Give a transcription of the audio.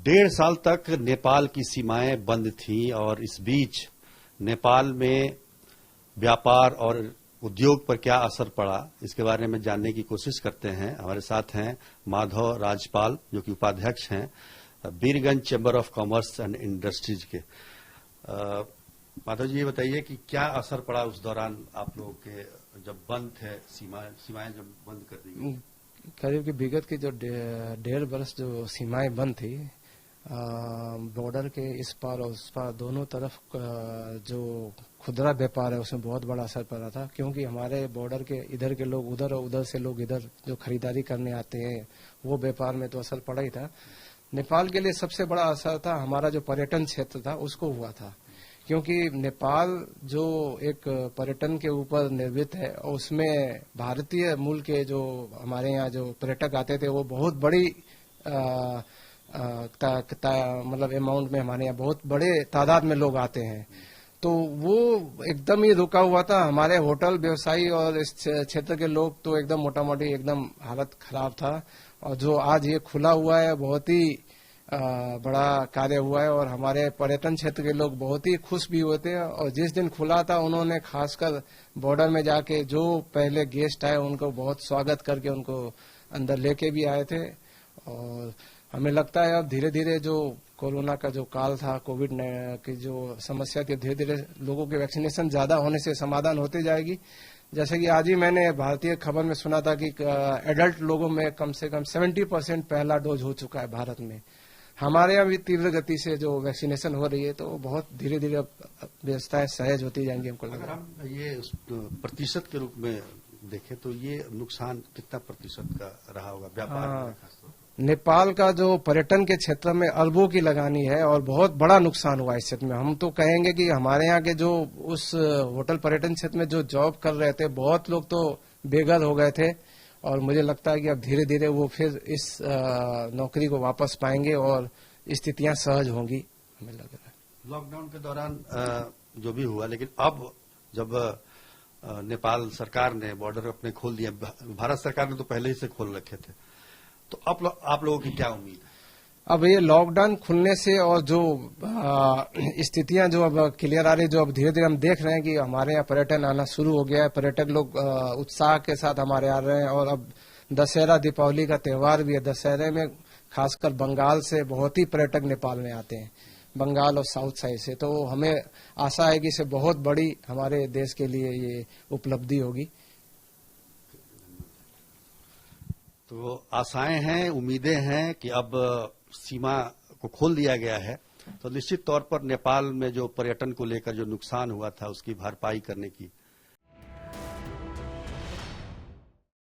1.5 साल तक नेपाल की सीमाएं बंद थीं और इस बीच नेपाल में व्यापार और उद्योग पर क्या असर पड़ा, इसके बारे में जानने की कोशिश करते हैं। हमारे साथ हैं माधव राजपाल, जो कि उपाध्यक्ष हैं Birgunj chamber of commerce and industries के। माधव जी, ये बताइए कि क्या असर पड़ा उस दौरान आप लोगों के, जब बंद थे सीमाएं जब बंद कर दी? करीब की विगत की जो 1.5 वर्ष जो सीमाएं बंद थी, बॉर्डर के इस पार और उस पार दोनों तरफ जो खुदरा व्यापार है उसमें बहुत बड़ा असर पड़ा था, क्योंकि हमारे बॉर्डर के इधर के लोग उधर और उधर से लोग इधर जो खरीदारी करने आते हैं, वो व्यापार में तो असर पड़ा ही था। नेपाल के लिए सबसे बड़ा असर था हमारा जो पर्यटन क्षेत्र था उसको हुआ था, क्योंकि नेपाल जो एक पर्यटन के ऊपर निर्मित है और उसमें भारतीय मूल के जो हमारे यहाँ जो पर्यटक आते थे वो बहुत बड़ी मतलब अमाउंट में हमारे यहाँ बहुत बड़े तादाद में लोग आते हैं, तो वो एकदम ही रुका हुआ था। हमारे होटल व्यवसायी और इस क्षेत्र के लोग तो एकदम मोटा मोटी एकदम हालत खराब था, और जो आज ये खुला हुआ है बहुत ही बड़ा कार्य हुआ है और हमारे पर्यटन क्षेत्र के लोग बहुत ही खुश भी होते हैं। और जिस दिन खुला था उन्होंने खासकर बॉर्डर में जाके जो पहले गेस्ट आए उनको बहुत स्वागत करके उनको अंदर लेके भी आए थे। और हमें लगता है अब धीरे धीरे जो कोरोना का जो काल था, कोविड की जो समस्या थी, धीरे धीरे लोगों के वैक्सीनेशन ज्यादा होने से समाधान होती जाएगी। जैसे कि आज ही मैंने भारतीय खबर में सुना था कि एडल्ट लोगों में कम से कम 70% पहला डोज हो चुका है भारत में। हमारे यहाँ भी तीव्र गति से जो वैक्सीनेशन हो रही है, तो बहुत धीरे धीरे व्यवस्थाएं सहज होती जाएंगी। हमको लग रहा है हम ये प्रतिशत के रूप में देखें तो ये नुकसान कितना प्रतिशत का रहा होगा व्यापार में? नेपाल का जो पर्यटन के क्षेत्र में अरबों की लगानी है और बहुत बड़ा नुकसान हुआ इस क्षेत्र में। हम तो कहेंगे कि हमारे यहाँ के जो उस होटल पर्यटन क्षेत्र में जो जॉब कर रहे थे, बहुत लोग तो बेघर हो गए थे, और मुझे लगता है कि अब धीरे धीरे वो फिर इस नौकरी को वापस पाएंगे और स्थितियां सहज होंगी, हमें लग रहा है। लॉकडाउन के दौरान जो भी हुआ, लेकिन अब जब नेपाल सरकार ने बॉर्डर अपने खोल दिया, भारत सरकार ने तो पहले ही से खोल रखे थे, तो अब आप लोगों की क्या उम्मीद है? अब ये लॉकडाउन खुलने से और जो स्थितियां जो अब क्लियर आ रही, जो अब धीरे धीरे हम देख रहे हैं कि हमारे यहाँ पर्यटन आना शुरू हो गया है, पर्यटक लोग उत्साह के साथ हमारे आ रहे हैं। और अब दशहरा दीपावली का त्योहार भी है। दशहरे में खासकर बंगाल से बहुत ही पर्यटक नेपाल में आते हैं, बंगाल और साउथ साइड से। तो हमें आशा है कि इसे बहुत बड़ी हमारे देश के लिए ये उपलब्धि होगी। तो आशाएं हैं, उम्मीदें हैं कि अब सीमा को खोल दिया गया है, तो निश्चित तौर पर नेपाल में जो पर्यटन को लेकर जो नुकसान हुआ था उसकी भरपाई करने की